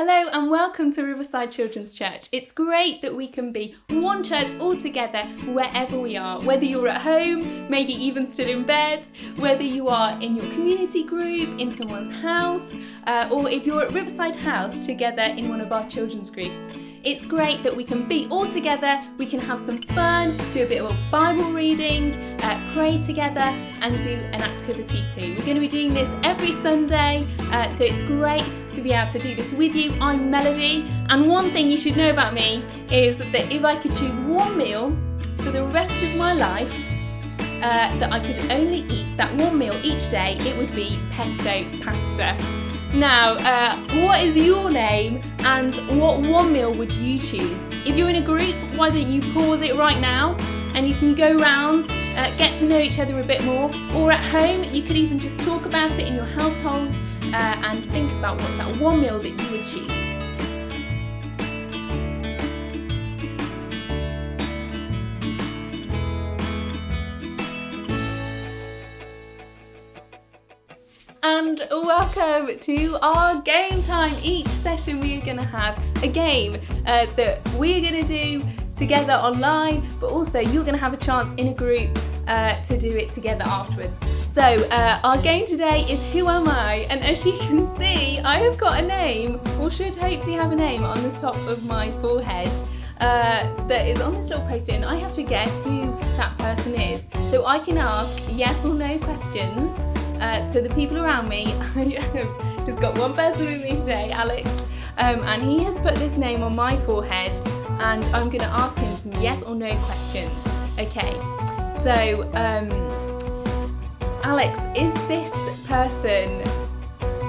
Hello and welcome to Riverside Children's Church. It's great that we can be one church all together wherever we are. Whether you're at home, maybe even still in bed, whether you are in your community group, in someone's house, or if you're at Riverside House together in one of our children's groups. It's great that we can be all together, we can have some fun, do a bit of Bible reading, pray together and do an activity too. We're going to be doing this every Sunday, so it's great to be able to do this with you. I'm Melody, and one thing you should know about me is that if I could choose one meal for the rest of my life, that I could only eat that one meal each day, it would be pesto pasta. Now, what is your name and what one meal would you choose? If you're in a group, why don't you pause it right now and you can go round, get to know each other a bit more, or at home you could even just talk about it in your household and think about what's that one meal that you would choose. And welcome to our game time. Each session we are going to have a game that we're going to do together online, but also you're going to have a chance in a group to do it together afterwards. So our game today is Who Am I? And as you can see, I have got a name, or should hopefully have a name on the top of my forehead that is on this little post-it, and I have to guess who that person is. So I can ask yes or no questions to the people around me. I have just got one person with me today, Alex, and he has put this name on my forehead, and I'm going to ask him some yes or no questions. Okay, so Alex, is this person,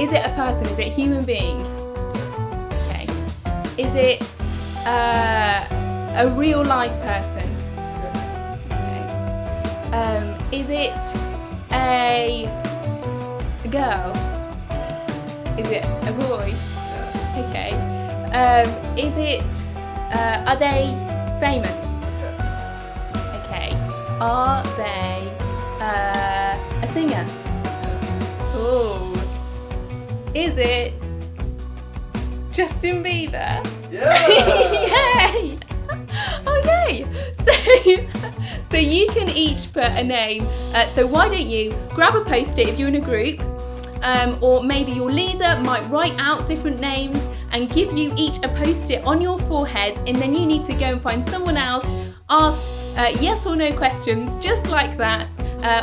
is it a person, is it a human being? Okay, is it a real life person? Okay, is it a girl? Is it a boy? Okay. Is it, are they famous? Okay. Are they a singer? Oh. Is it Justin Bieber? Yeah! Yay! Okay, so you can each put a name. So why don't you grab a post-it if you're in a group, or maybe your leader might write out different names and give you each a post-it on your forehead, and then you need to go and find someone else, ask yes or no questions just like that.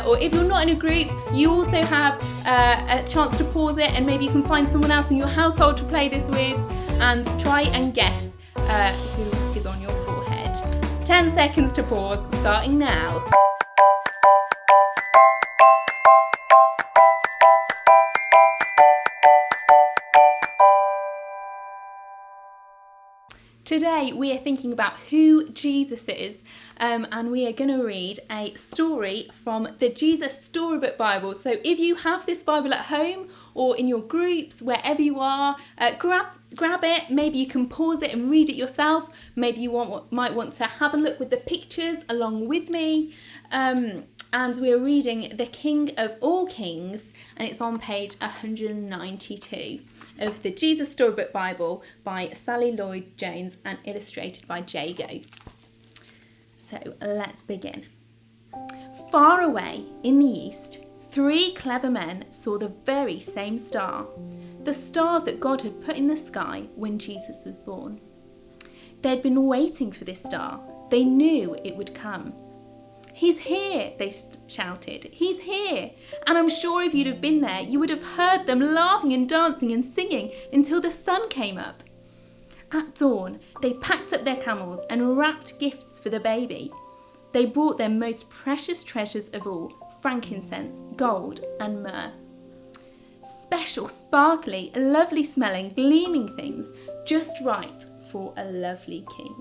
Or if you're not in a group, you also have a chance to pause it, and maybe you can find someone else in your household to play this with and try and guess who is on your forehead. 10 seconds to pause, starting now. Today we are thinking about who Jesus is, and we are going to read a story from the Jesus Storybook Bible. So if you have this Bible at home or in your groups, wherever you are, grab it. Maybe you can pause it and read it yourself. Maybe you might want to have a look with the pictures along with me. And we're reading The King of All Kings, and it's on page 192 of the Jesus Storybook Bible by Sally Lloyd-Jones and illustrated by Jago. So let's begin. Far away in the east, 3 clever men saw the very same star, the star that God had put in the sky when Jesus was born. They'd been waiting for this star. They knew it would come. "He's here," they shouted. "He's here." And I'm sure if you'd have been there, you would have heard them laughing and dancing and singing until the sun came up. At dawn, they packed up their camels and wrapped gifts for the baby. They brought their most precious treasures of all, frankincense, gold, and myrrh. Special, sparkly, lovely smelling, gleaming things, just right for a lovely king.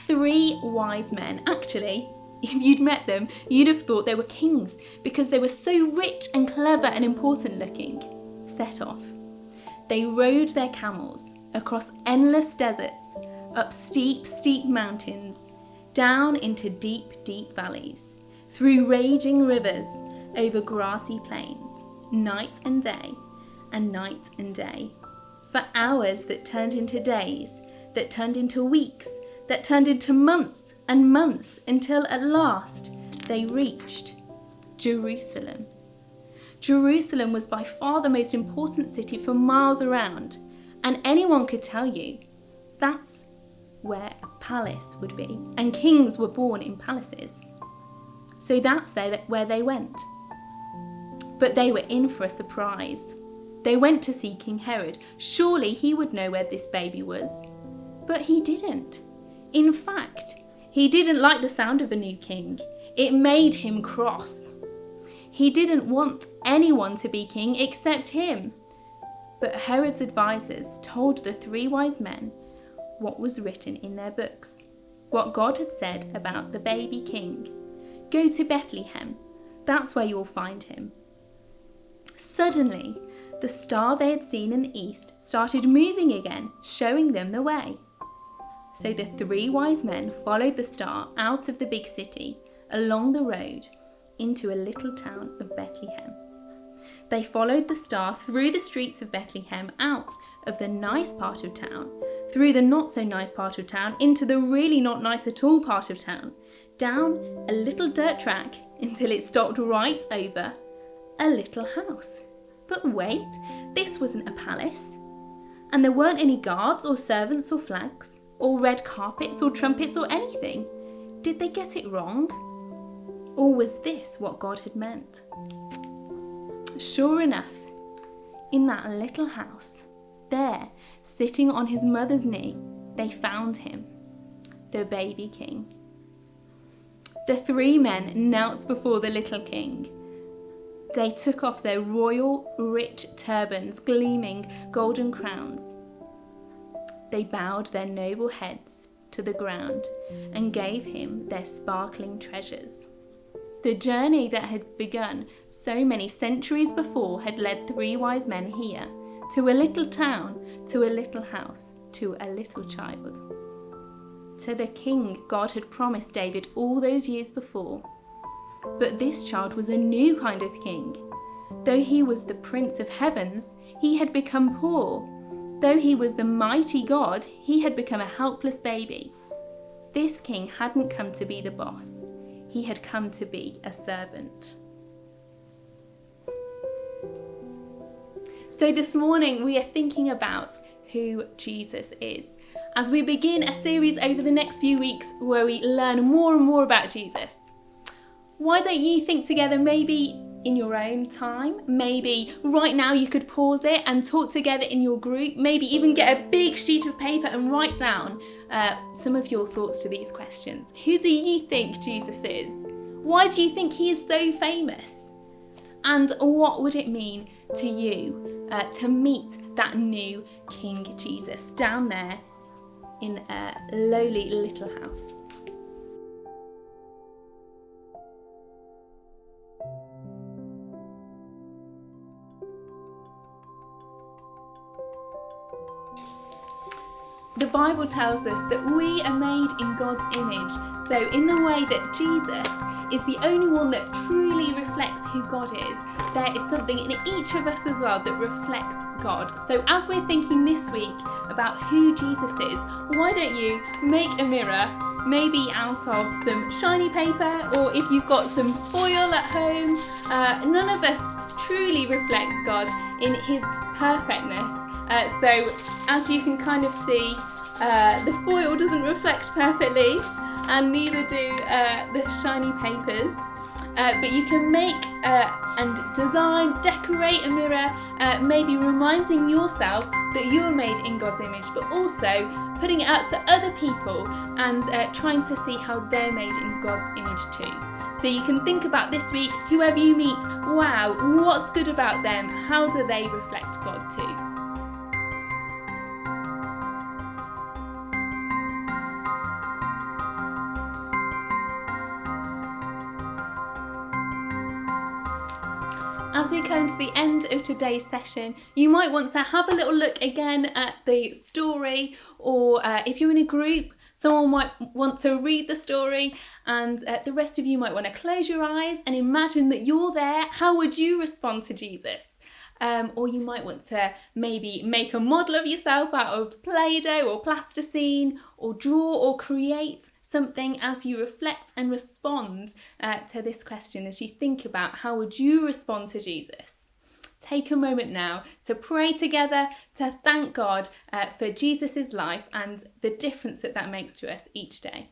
3 wise men. Actually, if you'd met them, you'd have thought they were kings because they were so rich and clever and important looking. Set off. They rode their camels across endless deserts, up steep, steep mountains, down into deep, deep valleys, through raging rivers, over grassy plains, night and day, and night and day. For hours that turned into days, that turned into weeks, that turned into months and months, until at last they reached Jerusalem. Jerusalem was by far the most important city for miles around, and anyone could tell you that's where a palace would be, and kings were born in palaces. So that's where they went. But they were in for a surprise. They went to see King Herod. Surely he would know where this baby was. But he didn't. In fact, he didn't like the sound of a new king. It made him cross. He didn't want anyone to be king except him. But Herod's advisors told the 3 wise men what was written in their books, what God had said about the baby king. Go to Bethlehem. That's where you'll find him. Suddenly, the star they had seen in the east started moving again, showing them the way. So the 3 wise men followed the star out of the big city, along the road, into a little town of Bethlehem. They followed the star through the streets of Bethlehem, out of the nice part of town, through the not so nice part of town, into the really not nice at all part of town, down a little dirt track until it stopped right over a little house. But wait, this wasn't a palace. And there weren't any guards or servants or flags or red carpets or trumpets or anything. Did they get it wrong? Or was this what God had meant? Sure enough, in that little house, there, sitting on his mother's knee, they found him, the baby king. The 3 men knelt before the little king. They took off their royal, rich turbans, gleaming golden crowns. They bowed their noble heads to the ground and gave him their sparkling treasures. The journey that had begun so many centuries before had led 3 wise men here, to a little town, to a little house, to a little child. To the king God had promised David all those years before. But this child was a new kind of king. Though he was the Prince of Heavens, he had become poor. Though he was the mighty God, he had become a helpless baby. This king hadn't come to be the boss. He had come to be a servant. So this morning we are thinking about who Jesus is, as we begin a series over the next few weeks where we learn more and more about Jesus. Why don't you think together, maybe in your own time, maybe right now you could pause it and talk together in your group, maybe even get a big sheet of paper and write down some of your thoughts to these questions. Who do you think Jesus is? Why do you think he is so famous? And what would it mean to you to meet that new King Jesus down there in a lowly little house? The Bible tells us that we are made in God's image. So in the way that Jesus is the only one that truly reflects who God is, there is something in each of us as well that reflects God. So as we're thinking this week about who Jesus is, why don't you make a mirror, maybe out of some shiny paper, or if you've got some foil at home. None of us truly reflects God in his perfectness. So as you can kind of see, the foil doesn't reflect perfectly, and neither do the shiny papers. But you can make and design, decorate a mirror, maybe reminding yourself that you are made in God's image, but also putting it out to other people and trying to see how they're made in God's image too. So you can think about this week, whoever you meet, wow, what's good about them? How do they reflect God too? As we come to the end of today's session, you might want to have a little look again at the story, or if you're in a group, someone might want to read the story, and the rest of you might want to close your eyes and imagine that you're there. How would you respond to Jesus? or you might want to maybe make a model of yourself out of Play-Doh or plasticine, or draw or create something as you reflect and respond to this question, as you think about how would you respond to Jesus. Take a moment now to pray together, to thank God for Jesus' life and the difference that makes to us each day.